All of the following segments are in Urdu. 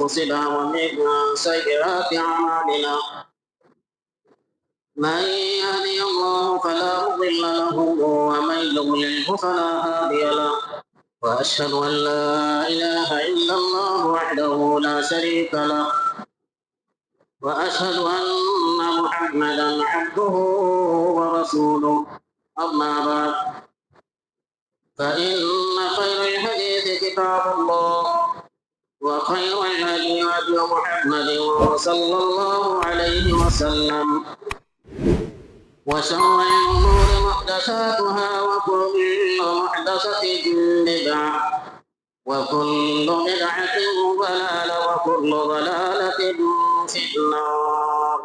أنفسنا ومن سيئات أعمالنا من يهده الله فلا مضل له ومن يضلله فلا هادي له وأشهد أن لا إله إلا الله وحده لا شريك له وأشهد أن محمدا عبده ورسوله أما بعد فإن خير الحديث كتاب الله وخير الهدي هدي محمد صلى الله عليه وسلم وشر الأمور محدثاتها وكل محدثة بدعة وكل بدعة ضلالة وكل ضلالة في النار.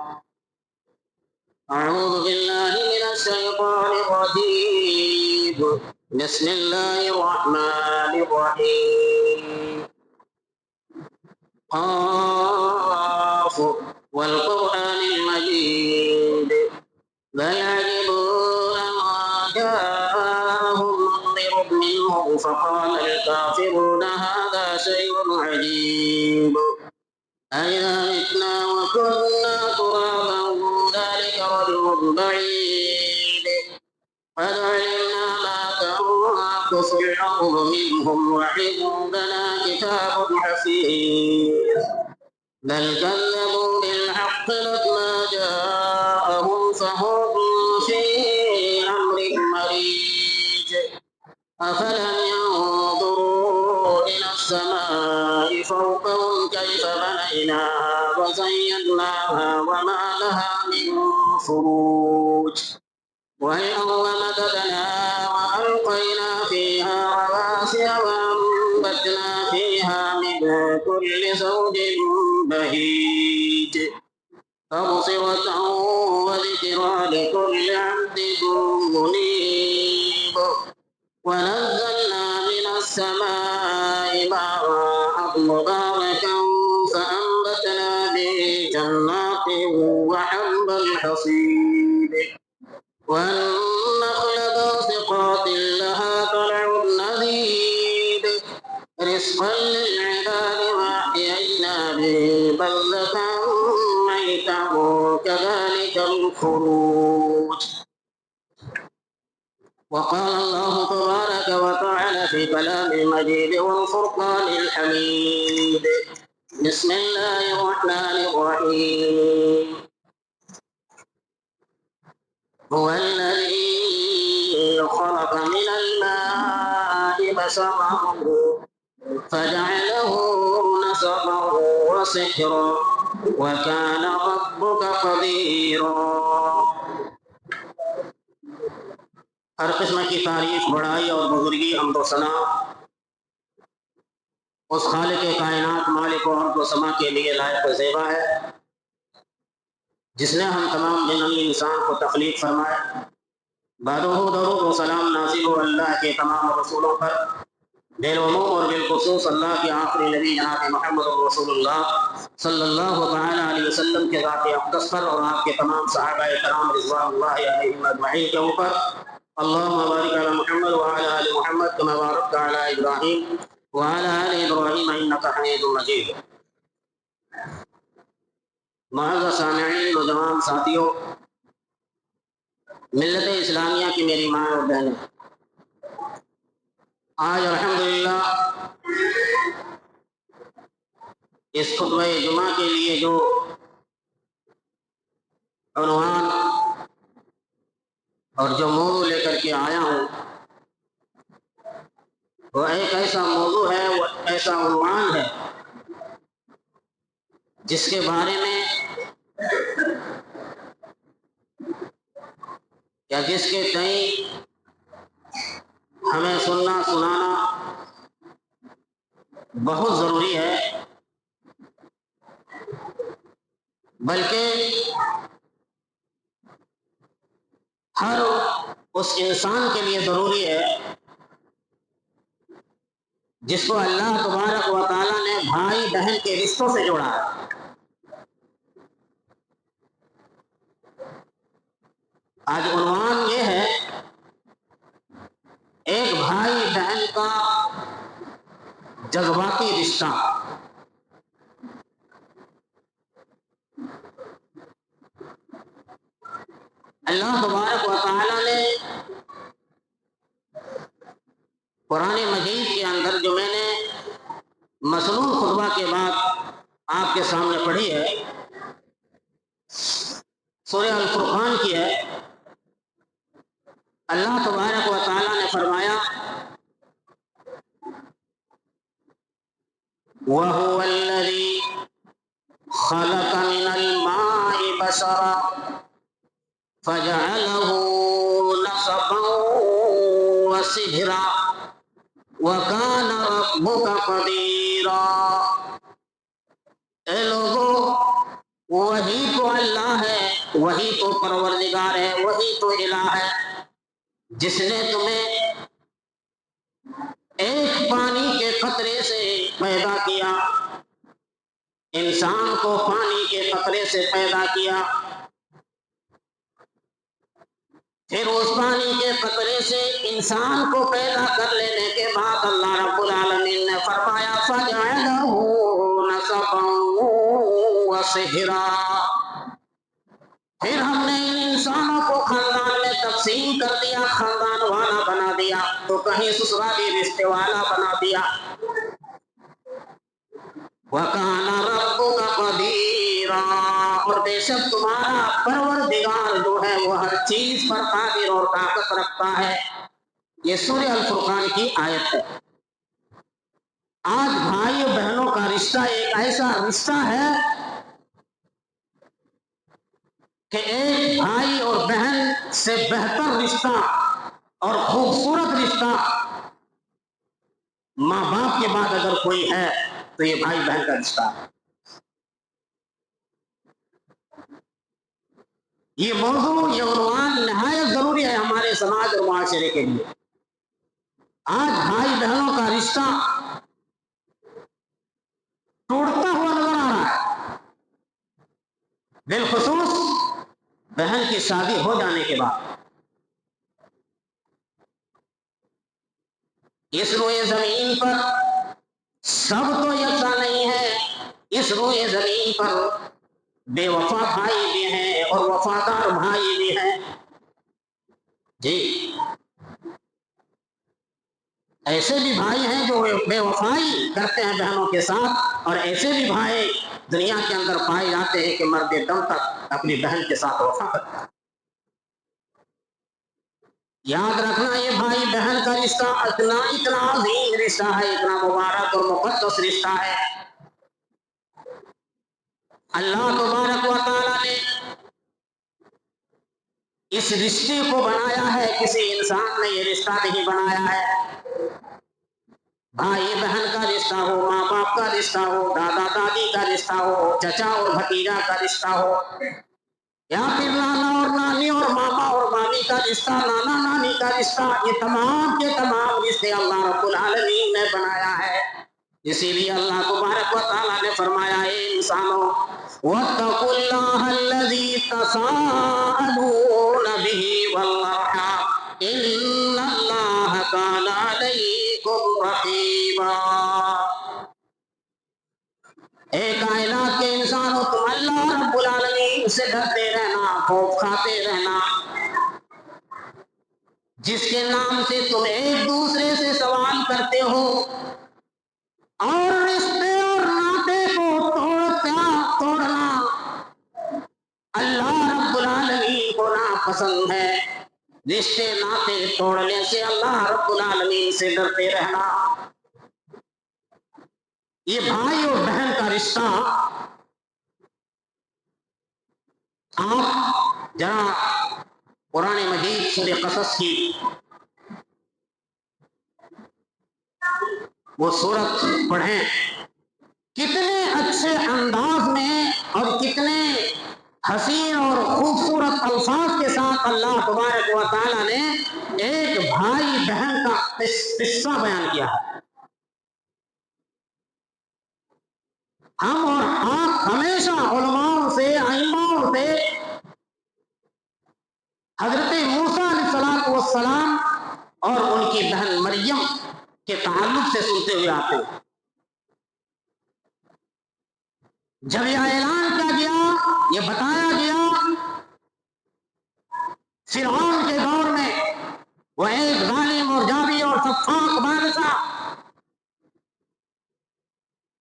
أعوذ بالله من الشيطان الرجيم. بسم الله الرحمن الرحيم. قاف والقرآن المجيد بل عجبوا أن جاءهم منذر منهم فقال الكافرون هذا شيء عجيب أئذا متنا وكنا ترابا ذلك رجل بعيد قد علمنا ما تنقص الأرض منهم وعندنا كتاب حفيظ بل كذبوا بالحق لما جاءهم فهم في أمر مريج أفلم ينظروا إلى السماء فوقهم كيف بنيناها وزيناها وما لها من فروج والأرض مددناها وألقينا فيها رواسي وأنبتنا فيها من كل زوج بهيج تبصرة وذكرى لكل عبد منيب ونزلنا من السماء ماء مباركا فأنبتنا به جنات وحب الحصيد والنخل باسقات لها طلع نضيد رزقا للعباد وأحيينا به بلدة ميتا كذلك الخروج. وقال الله تبارك وتعالى في كلام المجيد والفرقان الحميد. بسم الله الرحمن الرحيم. هو الذي خلق من الماء بشرا فجعله نسبا وسحرا وكان ربك قديرا. ہر قسم کی تعریف بڑائی اور بزرگی حمد و ثنا اس خالق کائنات مالک و ارض و سما کے لیے لائق و زیبا ہے جس نے ہم تمام جنمی انسان کو تخلیق فرمایا. درود و سلام نازل ہو اللہ کے تمام رسولوں پر بالعموم اور بالخصوص اللہ کے آخری نبی جناب محمد رسول اللہ صلی اللہ تعالی علیہ وسلم کے ذات اقدس پر اور آپ کے تمام صحابہ کرام رضوان اللہ علیہم اجمعین کے اوپر. اللہم بارک علی محمد وعلی آل محمد کما بارکت علی ابراہیم وعلی آل ابراہیم انک حمید مجید. معزز سامعین نوجوان ساتھیوں، ملت اسلامیہ کی میری ماں اور بہنیں، آج الحمدللہ اس خطبہ جمعہ کے لیے جو عنوان اور جو موضوع لے کر کے آیا ہوں وہ ایک ایسا موضوع ہے، وہ ایسا عنوان ہے جس کے بارے میں یا جس کے تئیں ہمیں سننا سنانا بہت ضروری ہے، بلکہ ہر اس انسان کے لیے ضروری ہے جس کو اللہ تبارک و تعالیٰ نے بھائی بہن کے رشتوں سے جوڑا ہے. آج عنوان یہ ہے ایک بھائی بہن کا جذباتی رشتہ. اللہ تبارک و تعالی نے قرآن مجید کے اندر جو میں نے مصنون خطبہ کے بعد آپ کے سامنے پڑھی ہے، سورہ الفرقان کی ہے۔ اللہ تبارک و تعالی نے فرمایا وَهُوَ الَّذِي خَلَقَ مِنَ الْمَاءِ بَشَرًا فَجَعَلَهُ نَسَبًا وَصِهْرًا وَكَانَ رَبُّكَ قَدِيرًا۔ اے لوگو، وہی تو اللہ ہے، وہی تو پروردگار ہے، وہی تو الہ ہے جس نے تمہیں ایک پانی کے قطرے سے پیدا کیا، انسان کو پانی کے قطرے سے پیدا کیا، پھر اس پانی کے قطرے سے انسان کو پیدا کر لینے کے بعد اللہ رب العالمین نے فرمایا فَجَعَلَهُ نَسَبًا وَصِهْرًا، پھر ہم نے ان انسانوں کو خاندان میں تقسیم کر دیا، خاندان والا بنا دیا، تو کہیں سسرالی رشتے والا بنا دیا۔ وَكَانَ رَبُّكَ قَدِيرًا، اور بے شک تمہارا پروردگار جو ہے وہ ہر چیز پر قادر اور طاقت رکھتا ہے۔ یہ سورہ الفرقان کی آیت ہے۔ آج بھائی اور بہنوں کا رشتہ ایک ایسا رشتہ ہے کہ ایک بھائی اور بہن سے بہتر رشتہ اور خوبصورت رشتہ ماں باپ کے بعد اگر کوئی ہے تو یہ بھائی بہن کا رشتہ ہے۔ یہ موضوع، یہ عنوان نہایت ضروری ہے ہمارے سماج اور معاشرے کے لیے۔ آج بھائی بہنوں کا رشتہ ٹوٹتا ہوا نظر آ رہا ہے، بالخصوص بہن کی شادی ہو جانے کے بعد۔ اس روئے زمین پر سب تو یکساں نہیں ہے، اس روئے زمین پر بے وفا بھائی بھی ہیں اور وفادار بھائی بھی ہیں۔ جی، ایسے بھی بھائی ہیں جو بے وفائی کرتے ہیں بہنوں کے ساتھ، اور ایسے بھی بھائی دنیا کے اندر پائے جاتے ہیں کہ مرد دم تک اپنی بہن کے ساتھ وفا کرتا ہے۔ یاد رکھنا، یہ بھائی بہن کا رشتہ اتنا عظیم رشتہ ہے، اتنا مبارک اور مقدس رشتہ ہے۔ اللہ تبارک و تعالی نے اس رشتے کو بنایا ہے، کسی انسان نے یہ رشتہ نہیں بنایا ہے۔ بھائی بہن کا رشتہ ہو، ماں باپ کا رشتہ ہو، دادا دادی کا رشتہ ہو، چچا اور بھتیجا کا رشتہ ہو، یا پھر نانا اور نانی اور ماما اور مامی کا رشتہ، نانا نانی کا رشتہ، یہ تمام کے تمام رشتے اللہ رب العالمین نے بنایا ہے۔ اسی لیے اللہ تبارک و تعالیٰ نے فرمایا اے انسانوں وَاتَّقُوا اللَّهَ الَّذِي تَسَاءَلُونَ بِهِ وَالْأَرْحَامَ إِنَّ اللَّهَ كَانَ عَلَيْكُمْ رَقِيبًا۔ اے کائنات کے انسانوں، تم اللہ رب العالمین سے ڈرتے رہنا، خوف کھاتے رہنا، جس کے نام سے تم ایک دوسرے سے سوال کرتے ہو، اور رشتے اور ناطے کو توڑنا اللہ رب العالمین کو ناپسند ہے۔ رشتے ناطے توڑنے سے اللہ رب العالمین سے ڈرتے رہنا۔ یہ بھائی اور بہن کا رشتہ آپ ذرا قرآن مجید سورہ قصص کی وہ سورت پڑھیں، کتنے اچھے انداز میں اور کتنے حسین اور خوبصورت الفاظ کے ساتھ اللہ تبارک و تعالیٰ نے ایک بھائی بہن کا قصہ بیان کیا ہے۔ ہم اور آپ ہمیشہ علماء سے، ائمہ سے حضرت موسیٰ علیہ السلام اور ان کی بہن مریم کے تعلق سے سنتے ہوئے آتے ہیں۔ جب یہ اعلان کیا گیا، یہ بتایا گیا فرعون کے دور میں وہ ایک ظالم اور جابر اور سفاک بادشاہ،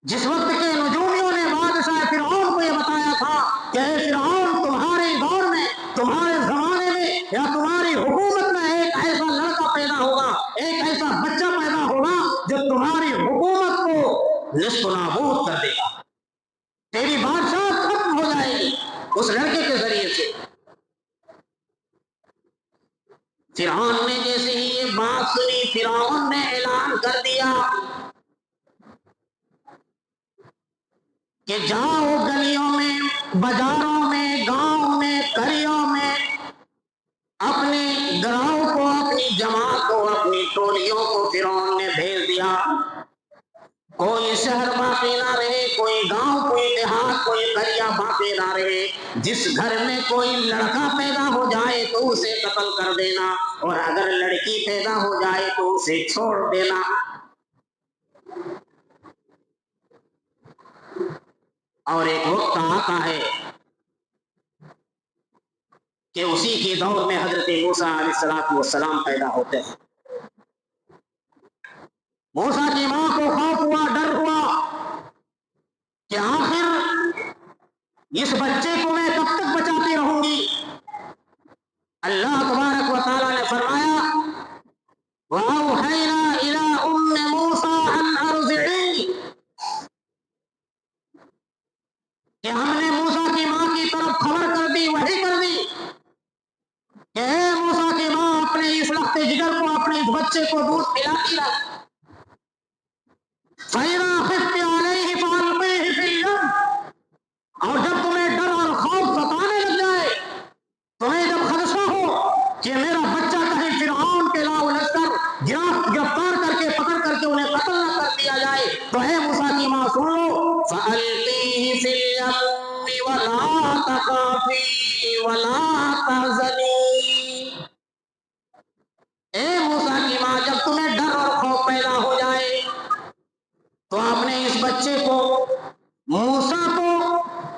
جس وقت کے نجومیوں نے بادشاہ فرعون کو یہ بتایا تھا کہ اے فرعون، تمہارے دور میں، تمہارے زمانے میں یا تمہاری حکومت میں ایک ایسا لڑکا پیدا ہوگا، ایک ایسا بچہ پیدا ہوگا جو تمہاری حکومت کو نصف و نابود کر دے گا، تیری بادشاہ ختم ہو جائے گی اس لڑکے کے ذریعے سے۔ فرعون نے جیسے ہی یہ بات سنی، فرعون نے اعلان کر دیا کہ جاؤ گلیوں میں، بازاروں میں، گاؤں میں، قریوں میں اپنے گروہ کو، اپنی جماعت کو، اپنی ٹولیوں کو فرعون نے بھیج دیا۔ کوئی شہر باقی نہ رہے، کوئی گاؤں، کوئی دیہات، کوئی قریہ باقی نہ رہے۔ جس گھر میں کوئی لڑکا پیدا ہو جائے تو اسے قتل کر دینا، اور اگر لڑکی پیدا ہو جائے تو اسے چھوڑ دینا۔ اور ایک وقت آتا ہے کہ اسی کے دور میں حضرت موسیٰ علیہ السلام پیدا ہوتے ہیں۔ موسیٰ کی ماں کو خوف ہوا، ڈر ہوا کہ آخر اس بچے کو میں کب تک بچاتی رہوں گی۔ اللہ تبارک و تعالیٰ نے فرمایا وَأَوْحَيْنَا إِلَىٰ أُمِّ مُوسَىٰ أَنْ أَرْضِعِيهِ، کہ ہم نے موسیٰ کی ماں کی طرف خبر کر دی، وحی کر دی کہ اے موسیٰ کی ماں، اپنے اس لخت جگر کو، اپنے اس بچے کو دودھ پلاتی رہ۔ فَإِذَا خِفْتِ عَلَيْهِ فَأَلْقِيهِ فِي الْيَمِّ، اور جب تمہیں ڈر اور خوف ستانے لگ جائے، تمہیں جب خدشہ ہو کہ میرا بچہ کہیں فرعون کے لاؤ لشکر گرفتار کر کے، پکڑ کر کے انہیں قتل نہ کر دیا جائے، تو اے موسیٰ کی ماں سن لو، فَأَلْقِيهِ فِي الْيَمِّ وَلَا تَخَافِي وَلَا تَحْزَنِي۔ اے موسیٰ کی ماں، جب تمہیں ڈر اور خوف پیدا ہو جائے تو آپ نے اس بچے کو، موسیٰ کو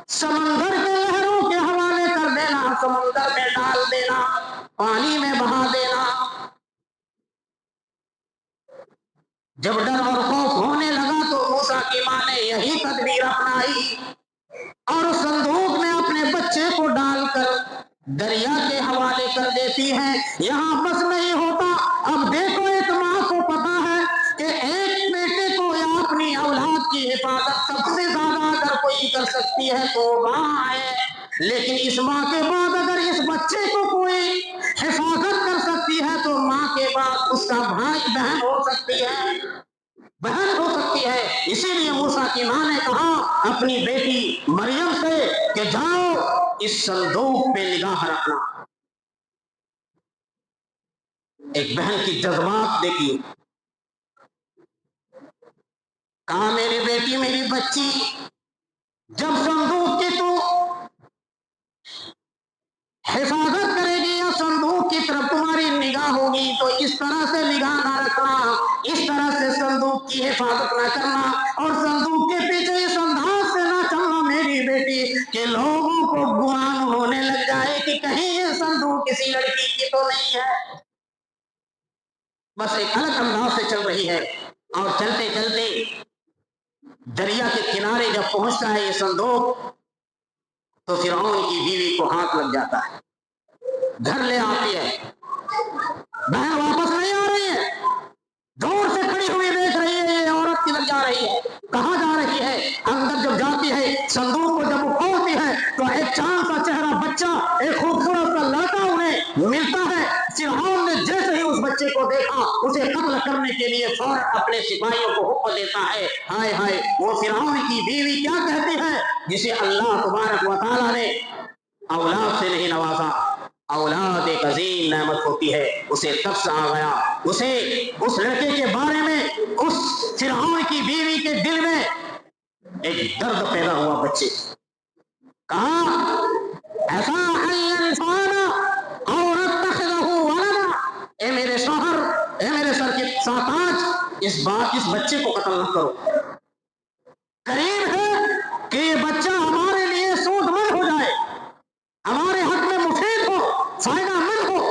سمندر کے لہروں کے حوالے کر دینا، سمندر میں ڈال دینا، پانی میں بہا دینا۔ جب ڈر اور خوف ہونے لگا تو موسیٰ کی ماں نے یہی تدبیر اپنائی اور اس صندوق میں اپنے بچے کو ڈال کر دریا کے حوالے کر دیتی ہیں۔ یہاں بس نہیں ہوتا، اب دیکھو ایک ماں کو پتا ہے کہ ایک بیٹے کو یا اپنی اولاد کی حفاظت سب سے زیادہ اگر کوئی کر سکتی ہے تو ماں ہے، لیکن اس ماں کے بعد اگر اس بچے کو کوئی حفاظت کر سکتی ہے تو ماں کے بعد اس کا بھائی بہن ہو سکتی ہے، بہن ہو سکتی ہے۔ اسی لیے موسیٰ کی ماں نے کہا اپنی بیٹی مریم سے کہ جاؤ اس صندوق پہ نگاہ رکھنا۔ ایک بہن کی جذبات دیکھیے، کہا میری بیٹی، میری بچی، جب صندوق کی تو حفاظت کرے گی یا صندوق کی طرف تمہاری نگاہ ہوگی تو اس طرح سے نگاہ نہ رکھنا، اس طرح سے صندوق کی حفاظت نہ کرنا، اور صندوق کے پیچھے اس انداز سے نہ چلنا میری بیٹی کہ لوگوں کو گمان ہونے لگ جائے کہ کہیں یہ صندوق کسی لڑکی کی تو نہیں ہے۔ بس ایک الگ انداز سے چل رہی ہے، اور چلتے چلتے دریا کے کنارے جب پہنچتا ہے یہ صندوق تو فرعون کی بیوی کو ہاتھ لگ جاتا ہے، گھر لے آتی ہے۔ بہن واپس نہیں آ رہی ہے، دور سے کھڑی ہوئی دیکھ رہی ہے یہ عورت کدھر جا رہی ہے، کہاں جا رہی ہے۔ اندر جب جاتی ہے، صندوق کو جب وہ کھولتی ہے تو ایک چاند سا چہرہ بچہ، ایک خوبصورت سا لڑکا انہیں ملتا ہے۔ فرعون نے جیسے ہی اس بچے کو دیکھا، اسے قتل کرنے کے لیے فوراً اپنے سپاہیوں کو حکم دیتا ہے۔ ہائے ہائے، وہ فرعون کی بیوی کیا کہتی ہے، جسے اللہ تبارک و تعالیٰ نے اولاد سے نہیں نوازا، اولاد ایک عظیم نعمت ہوتی ہے، اسے ترس آ گیا، اسے اس لڑکے کے بارے میں اس فرعون کی بیوی کے دل میں ایک درد پیدا ہوا بچے۔ کہا ایسا اے میرے شوہر، اے میرے سر کے ساتھ اس بچے کو قتل نہ کرو، قریب ہے کہ یہ بچہ ہمارے لیے سود مند ہو جائے، ہمارے حق میں مفید ہو، فائدہ مند ہو،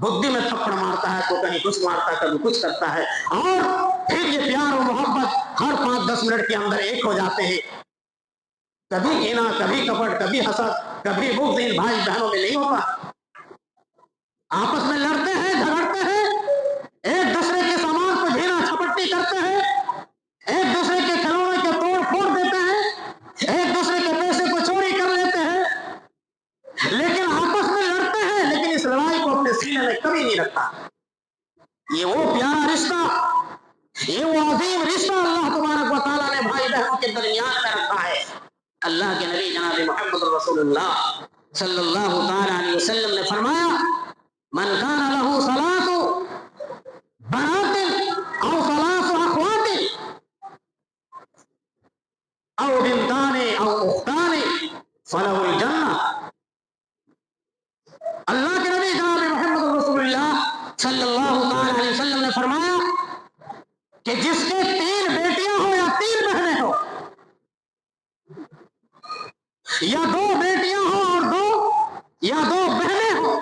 بدھی میں تھپڑ مارتا ہے، تو کہیں کچھ مارتا ہے، کبھی کچھ کرتا ہے، اور پھر یہ پیار و محبت ہر 5-10 منٹ کے اندر ایک ہو جاتے ہیں۔ کبھی کینہ، کبھی کپٹ، کبھی حسد، کبھی بغض ان بھائی بہنوں میں نہیں ہوتا۔ آپس میں لڑتے ہیں، جھگڑتے ہیں، ایک دوسرے کے سامان کو ڈھیلا چھپٹی کرتے ہیں، ایک دوسرے کے کھلونے کے توڑ پھوڑ دیتے ہیں، ایک دوسرے کے پیسے کو چوری کر لیتے ہیں، لیکن آپس میں لڑتے ہیں، لیکن اس لڑائی کو اپنے سینے میں کبھی نہیں رکھتا۔ یہ وہ پیارا رشتہ، یہ وہ عظیم رشتہ اللہ تبارک و تعالیٰ نے بھائی بہنوں کے درمیان میں رکھا ہے۔ اللہ کے نبی جناب محمد رسول اللہ صلی اللہ تعالیٰ علیہ وسلم نے فرمایا، من کان لہ ثلاث بنات او ثلاث اخوات او بنتان او اختان فلہ الجنہ۔ اللہ کے نبی جناب محمد رسول اللہ صلی اللہ تعالیٰ علیہ وسلم نے فرمایا کہ جس کے 3 بیٹیاں ہو یا 3 بہنیں ہو، یا 2 بیٹیاں ہو اور 2 بہنیں ہو،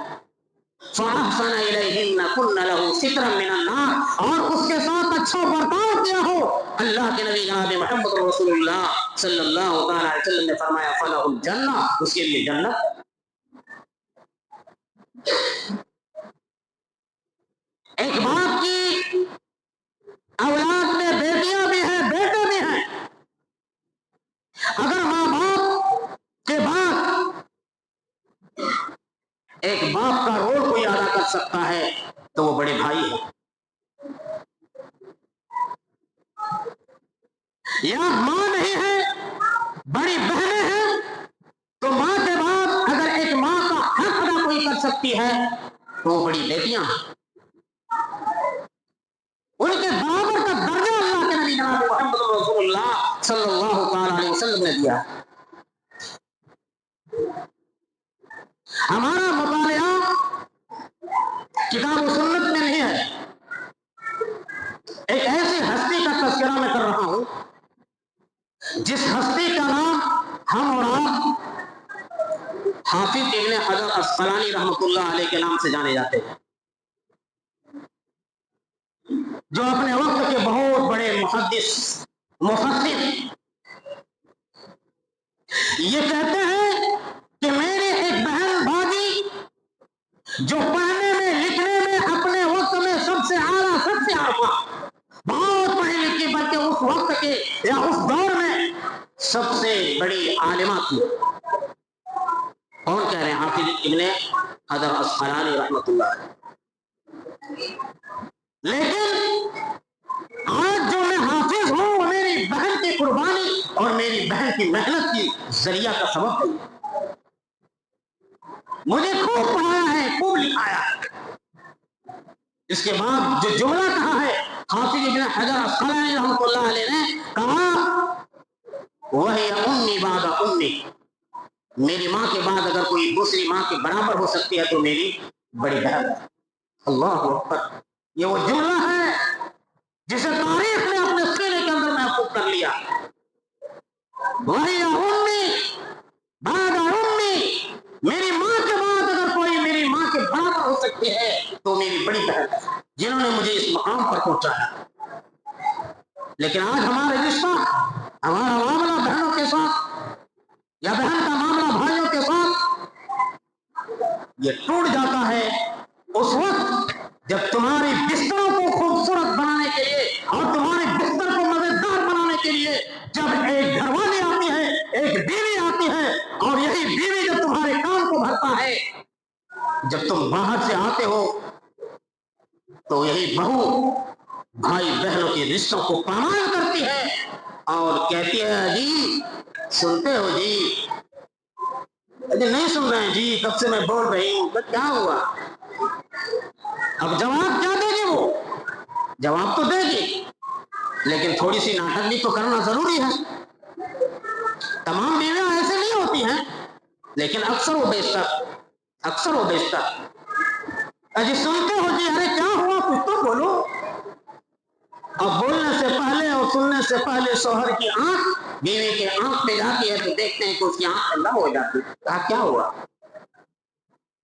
فَأَحْسَنَ إِلَيْهِنَّ كُنَّ لَهُ سِتْرًا مِّنَ النَّارِ، اور اس کے ساتھ اچھا برتاؤ کیا ہو، اللہ کے نبی جناب محمد رسول اللہ صلی اللہ تعالیٰ علیہ وسلم نے فرمایا فَلَهُ الْجَنَّةُ، اس کے لیے جنت۔ ایک باپ کی اولاد میں بیٹیاں بھی ہیں، بیٹے بھی ہیں، اگر ماں باپ کے بعد ایک باپ کا رول کوئی ادا کر سکتا ہے تو وہ بڑے بھائی ہیں، یا ماں نہیں ہے بڑی بہنیں ہیں، تو ماں کے بعد اگر ایک ماں کا حق ادا کوئی کر سکتی ہے تو وہ بڑی بیٹیاں ہیں۔ ان کے برابر کا درجہ اللہ کے نبی جناب محمد رسول اللہ صلی اللہ تعالی علیہ وسلم نے دیا۔ ہمارا مطالعہ کتاب و سنت میں نہیں ہے، ایک ایسی ہستی کا تذکرہ میں کر رہا ہوں جس ہستی کا نام ہم اور آپ حافظ ابن حجر عسقلانی رحمۃ اللہ علیہ کے نام سے جانے جاتے ہیں، جو اپنے وقت کے بہت بڑے محدث مفسر، یہ کہتے ہیں کہ میری ایک بہن بھابھی جو پڑھنے میں لکھنے میں اپنے وقت میں سب سے اعلیٰ، سب سے اعلیٰ، بہت پڑھی لکھی، بلکہ اس وقت کے یا اس دور میں سب سے بڑی عالمہ تھی۔ کون کہہ رہے ہیں؟ حافظ ابن حجر عسقلانی رحمۃ اللہ علیہ۔ لیکن آج جو میں حافظ ہوں وہ میری بہن کی قربانی اور میری بہن کی محنت کی ذریعہ کا سبب ہے۔ مجھے خوب پڑھایا ہے، خوب لکھایا ہے۔ اس کے بعد جو جملہ کہا ہے حافظ ابن حجر عسقلانی رحمۃ اللہ علیہ نے کہا، وہی امی بعد امی، میری ماں کے بعد اگر کوئی دوسری ماں کے برابر ہو سکتی ہے تو میری بڑی بہن ہے۔ اللہ اکبر، یہ وہ جملہ ہے جسے تاریخ نے اپنے سینے کے اندر محفوظ کر لیا۔ وہی امی بعد امی، میری ماں کے بعد اگر کوئی میری ماں کے برابر ہو سکتی ہے تو میری بڑی بہن ہے، جنہوں نے مجھے اس مقام پر پہنچایا۔ لیکن آج ہمارے رشتہ، ہمارا معاملہ بہنوں کے ساتھ یا بہن کا معاملہ بھائیوں کے ساتھ یہ ٹوٹ جاتا ہے اس وقت جب تمہاری بستروں کو خوبصورت بنانے کے لیے اور تمہارے بستر کو مزیدار بنانے کے لیے جب ایک گھر والی آتی ہے، ایک بیوی آتی ہے، اور یہی بیوی جب تمہارے کام کو بھرتا ہے، جب تم باہر سے آتے ہو تو یہی بہو بھائی بہنوں کے رشتوں کو پامال کرتی ہے اور کہتی ہے، جی سنتے ہو جی؟ نہیں سن رہے ہیں جی، کب سے میں بول رہی ہوں، کیا ہوا؟ اب جواب کیا دے گی؟ وہ جواب تو دے گی، لیکن تھوڑی سی ناٹک بھی تو کرنا ضروری ہے۔ تمام بیویاں ایسے نہیں ہوتی ہیں، لیکن اکثر و بیشتر جی سنتے ہو جی، ارے کیا ہوا، کچھ تو بولو۔ اب بولنے سے پہلے اور سننے سے پہلے شوہر کی آنکھ بیوی کے آنکھ پہ جاتی ہے تو دیکھتے ہیں کہ اس کی آنکھ نم ہو جاتی ہے، کہا کیا ہوا؟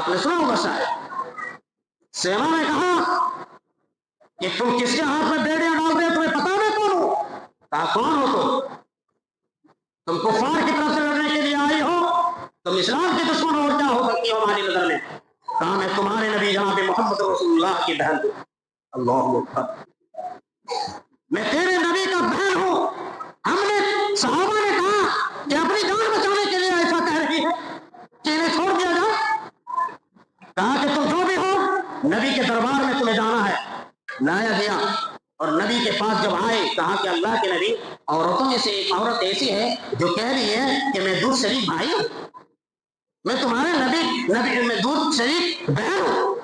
آپ نے سنا ہوگا شاید سیما نے کہا کہ تم کس کے ہاتھ میں بیڑیاں ڈال رہے ہو، تمہیں پتا میں کون ہوں؟ کہا کون ہو تم کفار کی طرف سے لڑنے کے لیے آئی ہو، تم اسلام کے دشمن ہو، کیا ہو سکتی ہو ہماری نظر میں؟ کہا میں تمہارے نبی جناب محمد رسول اللہ کی بہن ہوں۔ اللہ اکبر، میں تیرے نبی کا بہن ہوں۔ ہم نے صحابہ نے کہا کہ اپنی جان بچانے کے لیے ایسا کہہ رہی ہے کہ انہیں چھوڑ دیا جائے؟ کہا کہ تم جو بھی ہو نبی کے دربار میں تمہیں جانا ہے۔ لایا گیا اور نبی کے پاس جب آئے کہا کہ اللہ کے نبی، عورتوں میں سے ایک عورت ایسی ہے جو کہہ رہی ہے کہ میں دودھ شریک بھائی ہوں، میں تمہارے نبی میں دودھ شریک بہن ہوں،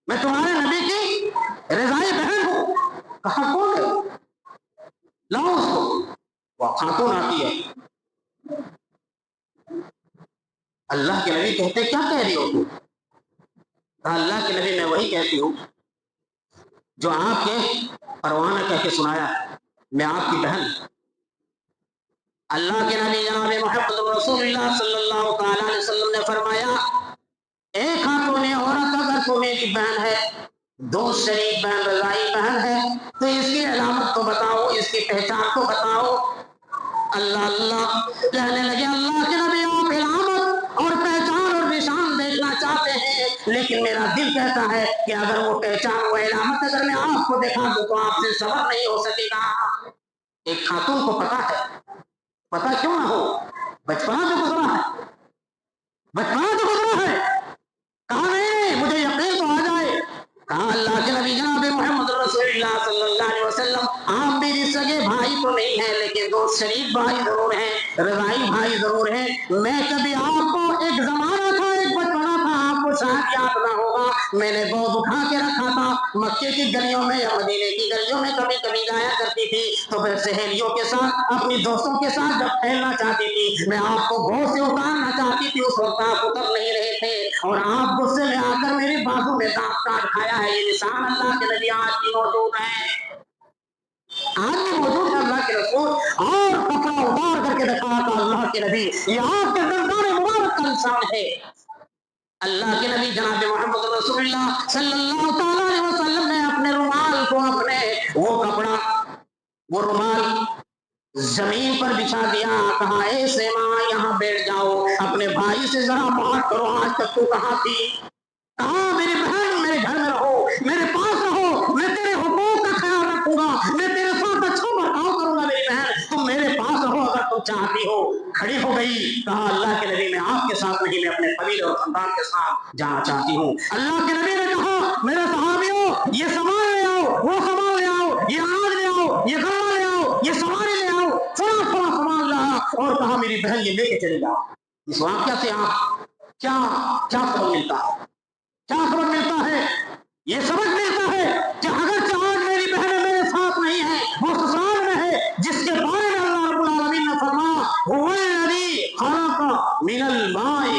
میں تمہارے نبی کی رضائی بہن ہوں۔ کہا کون ہے؟ لاؤ اس کو۔ وہ خاتون آتی ہے، اللہ کے نبی کہتے کیا کہہ رہی ہو تم؟ کہا اللہ کے نبی میں وہی کہتی ہوں جو آپ کے پروانہ کہہ کے سنایا، میں آپ کی بہن۔ اللہ کے نبی جناب محمد رسول اللہ صلی اللہ تعالی علیہ وسلم نے فرمایا ایک خاتون عورت اگر تو میری بہن ہے، دو شریک بہن رضائی بہن ہے، تو اس کی علامت تو بتاؤ، اس کی پہچان تو بتاؤ۔ اللہ اللہ کہنے لگے اللہ کے نبی آپ علامت اور پہچان اور نشان دیکھنا چاہتے ہیں، لیکن میرا دل کہتا ہے کہ اگر وہ پہچان و علامت اگر میں آپ کو دکھا دوں تو آپ سے صبر نہیں ہو سکے گا۔ ایک خاتون کو پتا ہے، پتا کیوں نہ ہو، بچپنا جو گزرا ہے، بچپنا جو گزرا ہے، کہا نہیں مجھے یقین تو آ جائے۔ کہا اللہ کے نبی جناب محمد رسول اللہ صلی اللہ علیہ وسلم آپ میری سگے بھائی تو نہیں ہیں، لیکن دو شریک بھائی ضرور ہیں، رضائی بھائی ضرور ہیں۔ میں کبھی آپ کو ایک زمانہ تھا، ایک بچپنا تھا، آپ کو شاید یاد نہ ہوگا، میں نے گود اٹھا کے رکھا تھا، مکے کی گلیوں میں یا مدینے کی گلیوں میں کبھی کبھی جایا کرتی تھی، تو پھر سہیلیوں کے ساتھ اپنی دوستوں کے ساتھ جب کھیلنا چاہتی تھی، میں آپ کو گود سے اتارنا چاہتی تھی، اس وقت آپ اتر نہیں رہے تھے اور آپ غصے میں آ کر میرے بازو میں دانت کاٹ کھایا ہے۔ یہ نشان اللہ کے نبی آج بھی موجود ہے، آج بھی موجود ہے اللہ کے رسول، اور کپڑا اتار کر کے دکھایا تھا اللہ کے نبی، یہ آپ کے دندان مبارک کا نشان ہے۔ اللہ کے نبی جناب محمد رسول اللہ صلی اللہ تعالی علیہ وسلم نے اپنے رومال کو، اپنے وہ کپڑا، وہ رومال زمین پر بچھا دیا، کہا اے سیما یہاں بیٹھ جاؤ، اپنے بھائی سے ذرا بات کرو، آج تک تو کہاں تھی؟ کہا میری بہن میرے گھر میں رہو، میرے پاس رہو، میں تیرے حقوق کا خیال رکھوں گا، میں تیرے ساتھ اچھا برتاؤ کروں گا، میری بہن تم میرے پاس رہو اگر تم چاہتی ہو۔ کھڑی ہو گئی، کہا اللہ کے نبی میں آپ کے ساتھ نہیں، میں اپنے قبیلے اور خاندان کے ساتھ جانا چاہتی ہوں۔ اللہ کے نبی نے کہا میرے صحابیوں یہ سامان لے آؤ، وہ سامان لے آؤ، یہ اناج لے آؤ، یہ گھڑا لے آؤ، یہ سواری لے آؤ، تھوڑا تھوڑا سامان لایا اور کہا میری بہن یہ لے کے چلے جاؤ۔ اس واقعہ سے آپ کیا سبق ملتا ہے؟ کیا سبق ملتا ہے؟ یہ سبق ملتا ہے کہ اگر آج میری بہنیں میرے ساتھ نہیں ہیں، وہ سسرال میں ہے، جس کے بارے میں اللہ رب العالمین نے فرمایا هو الذی خلق من الماء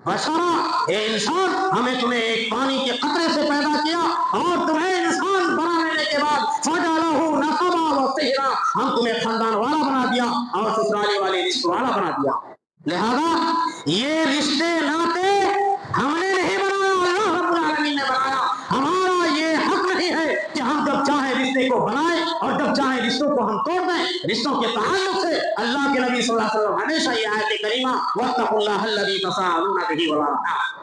بشرا، اے انسان ہمیں تمہیں ایک پانی کے قطرے سے پیدا کیا اور تمہیں انسان بنا لینے کے بعد فجعلہ نسبا وصہرا، ہم تمہیں خاندان والا بنا دیا اور سسرالی والے رشتے والا بنا دیا۔ لہذا یہ رشتے ناطے ہم نے نہیں بنایا، اللہ رب العالمین نے بنایا، ہمارا یہ حق نہیں ہے کہ ہم جب چاہیں رشتے کو بنائیں اور جب چاہیں رشتوں کو ہم توڑ دیں۔ رشتوں کے تعلق سے اللہ کے نبی صلی اللہ علیہ وسلم ہمیشہ یہ آیت کریمہ واتقوا اللہ الذی تساءلون بہ والارحام،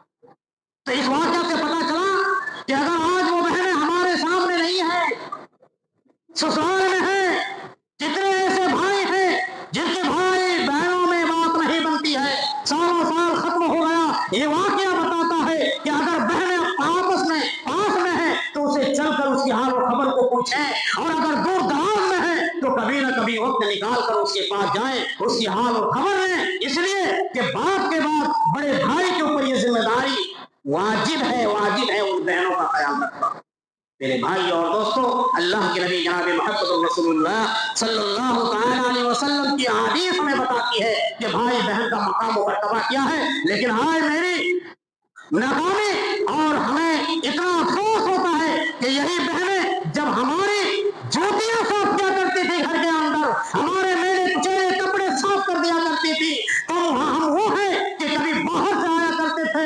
تو اس واقعہ سے پتہ چلا کہ اگر آج وہ بہنیں ہمارے سامنے نہیں ہیں، سسرال میں ہیں، کتنے ایسے بھائی ہیں جن کے بھائی بہنوں میں بات نہیں بنتی ہے، سالوں سال ختم ہو گیا، یہ واقعہ بتاتا ہے کہ اگر بہنیں آپس میں پاس میں ہیں تو اسے چل کر اس کی حال و خبر کو پوچھیں، اور اگر دور دراز میں ہے تو کبھی نہ کبھی وقت نکال کر اس کے پاس جائیں، اس کی حال و خبر لیں، اس لیے کہ باپ کے بعد بڑے بھائی کے اوپر یہ ذمہ داری واجب ہے ان بہنوں کا خیال رکھنا۔ میرے بھائی اور دوستو، اللہ کے نبی جناب محمد رسول اللہ صلی اللہ تعالی علیہ وسلم کی حدیث ہمیں بتاتی ہے کہ بھائی بہن کا مقام و مرتبہ کیا ہے، لیکن آج میری ناکامی اور ہمیں اتنا افسوس ہوتا ہے کہ یہی بہنیں جب ہماری جوتیاں صاف کیا کرتی تھی گھر کے اندر، ہمارے میلے کچیلے کپڑے صاف کر دیا کرتی تھی، تو ہم وہ ہیں کہ کبھی باہر سے آیا کرتے تھے